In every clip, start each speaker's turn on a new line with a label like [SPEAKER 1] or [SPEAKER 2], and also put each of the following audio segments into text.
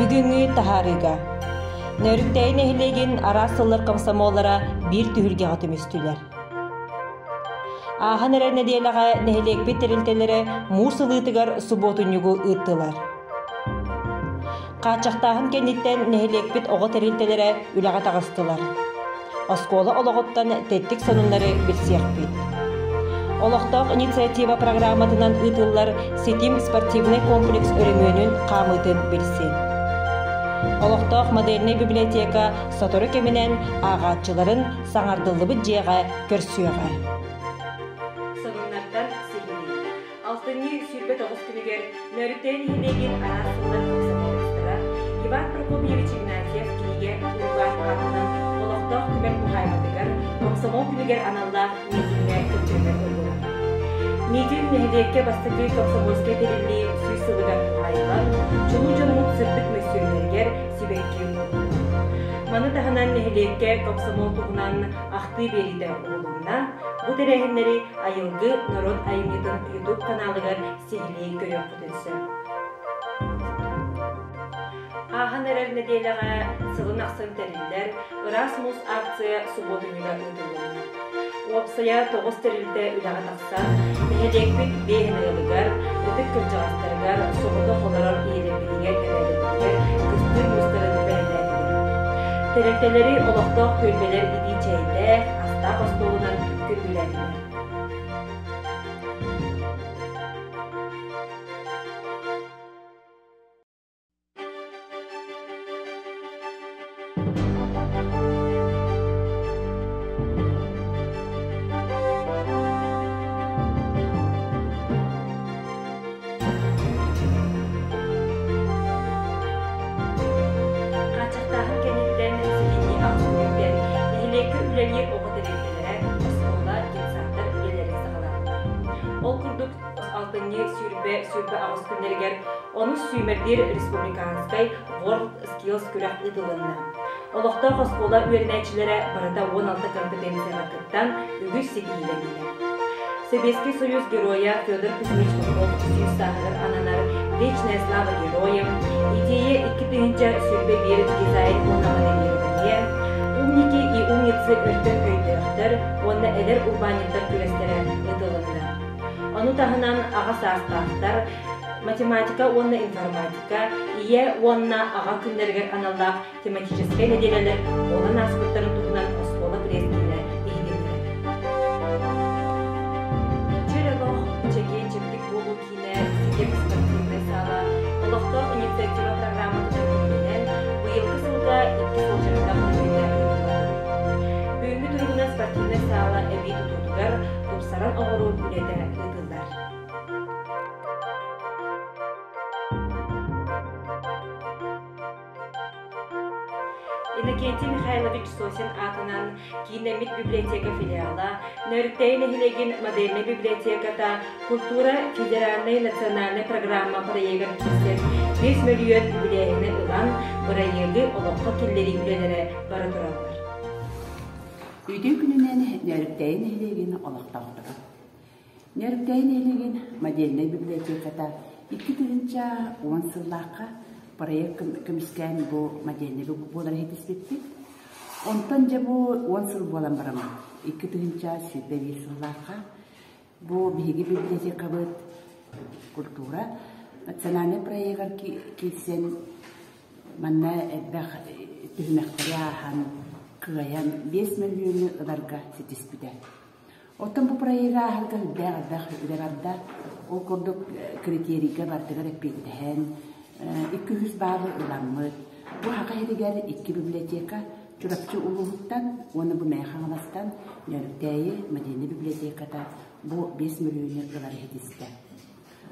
[SPEAKER 1] Бүгүнгү тахарыга. Нөрүктейин эхилегин арасыллар комсомоллара бир түһүлге атымыстылар. Ахан эрәне диэлэҕэ нэһилиэкпит тэрилтэлэре муусылыытыгар суботуньугу ыыттылар. Каачахтааһын кэнниттэн нэһилиэкпит оҕо тэрилтэлэре үлэҕэ таҕыстылар. Оскуола ологоттан тэттик сонуннары билсиэхпит. Олохтоох инициатива программатынан ыытыллар Сетим спортивный комплекс өрөмүөнүн хаамыытын билсин. Олохтоох модерный библиотека сотору кеминен аагаатчыларын саңардыллыбыт дьиэҕэ көрсүөҕэ. Сонуннардан сихили. Алтынны сүүрбэ тоҕус күнүгэр нөрүктейин ихилегин арасыллар комсомолистара Иван Прокопьевич Игнатьев кииге урбан атынан олохтоох күмэр мухайматыгар комсомол күнүгэр аналлаах митингэ көчөлөр олура. Митинг нэһилиэкке бастыкы комсомольская терилли сүүсылыгар мухайлан чулуу-чулумут сырдык мөссүрлэргэр сибэккиин болду. Маны таһынан нэһилиэкке комсомол тугунан ахтыы берите уолугуна бу тэрэһиннери айылгы Народ Айымытын YouTube каналыгар сихилии көрөп бүтүнсө. Ахан эрэр недээлэҕэ сылын ахсын териллер Erasmus акция суботуньуга ыытыллана. Уопсая тоҕус терилте үлэҕэ тахсан нэһилиэкпит бэйэһинэҕылыгар ытык кырдьаҕастарыгар соҕудо холорор иэрэбилигэр эбэлибилигэр кыстыы мустарын бэһэлээбилэр. Терилтелери олохтоох күлбэлэр ити чэйдээх астаах остуолунан күлбүлэрилэр. Сүүрбэ агыс күннэригэр оны сүүмэрдир республиканскай World Skills күрэх ыдылынна. Олохтоох оскуола үөрнээчилэрэ барыта 16 компетенцияга кыттан үгүс сигиилэрилэр. Советский Союз героя Федор Кузьмич Попов сүүс саахыгар ананар Вечная слава героям, идея 2-нча сүүрбэ бир дизайн онамаделериние, умники и умницы өртөн өйдөөхтөр, онна элер урбаниттар күрестере ыдылынна. Ону таһынан ага саастаахтар, математика, онна информатика, ие онна ага күннергер аналлаах тематическая неделелер, онан аспыттарын тугунан оскола прескине ийдимдер. Чөрелох, чеке чептик болу кине, сикеп спортивный сала, олохтоох инициатива программатыдан күннен, быйылгы сылга 2 сылжырында күннен ыйдылады. Бүгүнкү тургуна спортивный сала эби тутутугар, тупсаран оҕору үлете ыйдылдар. Иннокентий Михайлович Сосин атынан Кинемит библиотека филиала, Нөрүктейин эхилегин модерный библиотеката культура федеральный национальный программа проегін кистен 5 миллион юбилейini ылан проегі олоққа келлери үлелері бары тұралар.
[SPEAKER 2] Үйден күнінен Нөрүктейин эхилегин олоқтақтыры. Нөрүктейин эхилегин модерный библиотеката 2010 сыллаққа проект көміскән бұл модельный болар хетіспетті. Онтан жа бұл 10 сыл болан барама. 2000-ча сүйбәбі сылларға бұл бейгі библиотека бұд культура. Национальный проектар келсен манна әббәқ түхмәқтәрі ахан кығаян 5 миллионы ұларға сетіспеді. Оттан бұл проектар ахалға үлдәғарда ол көрдік критерийға бардығар әппеттіхән 200 балы ыламмыт. Бу хака херигер 2 библиотека чурапчы улуһуттан, оны бу мэйхаңластан Нөрүктейи модерный библиотеката бу 5 миллион ылар хедисте.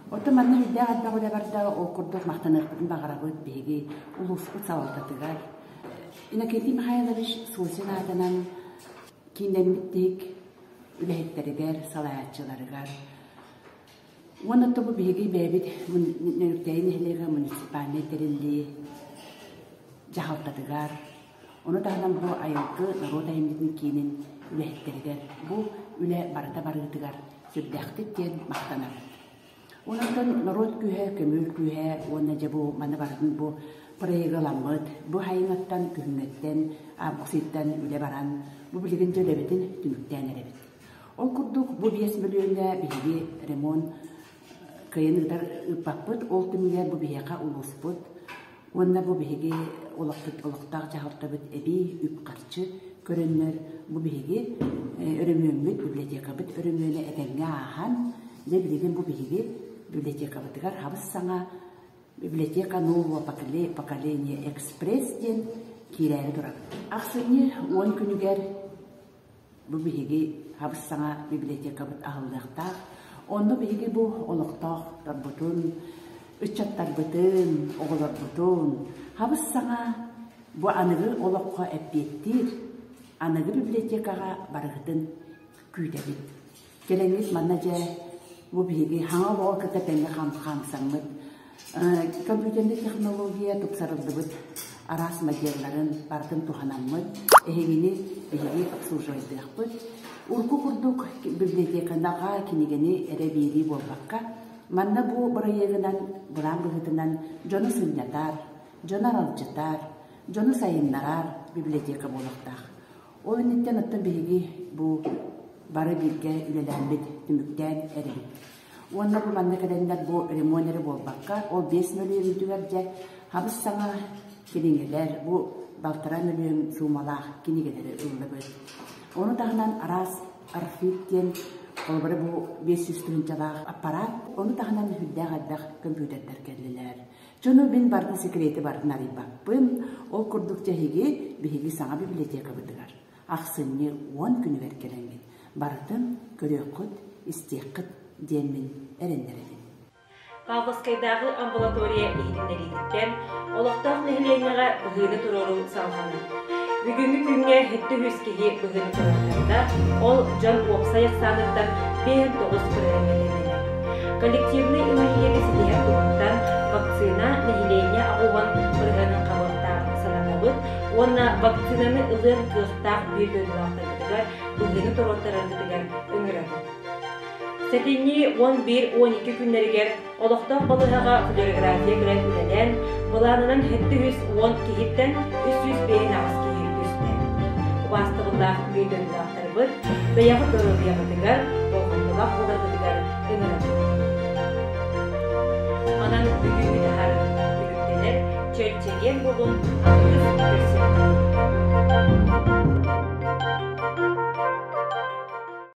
[SPEAKER 2] Ота манна хүдэ гадда гуля барда ол курдук мактаныртын багарабыт беги улуспут савалтатыгар. Иннокентий Михайлович Сосин атынан кинденмиттик үлэхеттеригер, салаячыларыгар. Оны тобу беги бэбит Нөрүктейин эхилеге муниципальный терилли жахалтатыгар. Оны тахынан бу айылгы Народ Айымытын кийинин үлэхеттеригер. Бу үлэ барыта барыгытыгар сүрдэхтик тен мактанар. Ондан народ күйе, көмөл күйе, оны жабу маны барын бу проегаламыт, бу хайыңаттан күнгеттен, абукситтан үле баран, бу билигин жөлебетин түмүктен эребит. Ол курдук бу 5 миллионга биги ремонт кайыныдар ыппаппыт, ол түмүгер бу бияка улуспут. Онна бу биги олоктак жагыртабыт эби үп карчы көрөннөр бу биги өрөмөмбүт библиотекабыт өрөмөнө этеңге ахан, же билигин бу биги библиотекабытыгар хабыс саңа библиотека нового поколения экспресс ден кирәре турат. Аксыны 10 күнүгер бу биги хабыс саңа библиотекабыт агылдакта, онда биги бу олоктак тарбутун, үчаттарбытын, оголорбутун, хабыс саңа бу аныгы олокко эппеттир, аныгы библиотекага барыгытын күйдебит. Келеңиз манна же бу биги хаңа боо кытапенге хамсаңмыт, компьютерный технология тупсарылдыбыт, арас материаларын бартын туханаммыт, эхегини обслуживайдыакпыт. Урку курдук библиотеканага кинигени эребири болбакка, манна бу барайыгынан, бурангыгытынан жону сыннятар, жонар алчытар, жону сайыннарар библиотека болуктак. Ол инеттен оттон биги бу бары бирге үлеләнбит түмүктен эребит. Онда бу манна кадендар бу ремонтери болбакка, ол 5 миллион түгәрдә хабыс саңа кинигелер, бу балтара миллион сумалах кинигелери ыллыбыт. Оны тагынан арас архивтен колбары бу 500 тынчалак аппарат, оны тагынан хүддәгәдәк компьютерлар келлелер. Жону бин бардын секрети бардын арыйбакпын, ол курдук жахиги биги саңа библиотека бытыгар. Аксынны 10 күнү беркелеңген. Бардын көрөкөт, истеккыт демин эрендеребин.
[SPEAKER 1] Павловскайдагы амбулатория ихиннеридиттен олоктак нехиленияга быгыны турору салганы. Бүгүнкү күнгө хетти хүскеги быгыны турорунда ол жан опсаяк саныттан 5-9 көрөмөлөнү. Коллективный иммунитети сидиһен тугуттан вакцина нехиления агуган быгынын кабыктагы сананабыт, онна вакцинаны ылын кыктак бир дөдүлактырдыгар быгыны турорторордыгар өңүрөбүт. Сәтинни 11-12 күннәргер олоқтақ балығаға флюорография көрән үләлән, бұланынан 710 кехиттен 300 ағыз кехир түсті. Бастығылдағы бүйден дақтырбыт, бәяғы дөрөвияғыдығар, болғандылақ болардығар өңірі. Анан бүгінгі дағар бүгінденер чөлчеген болын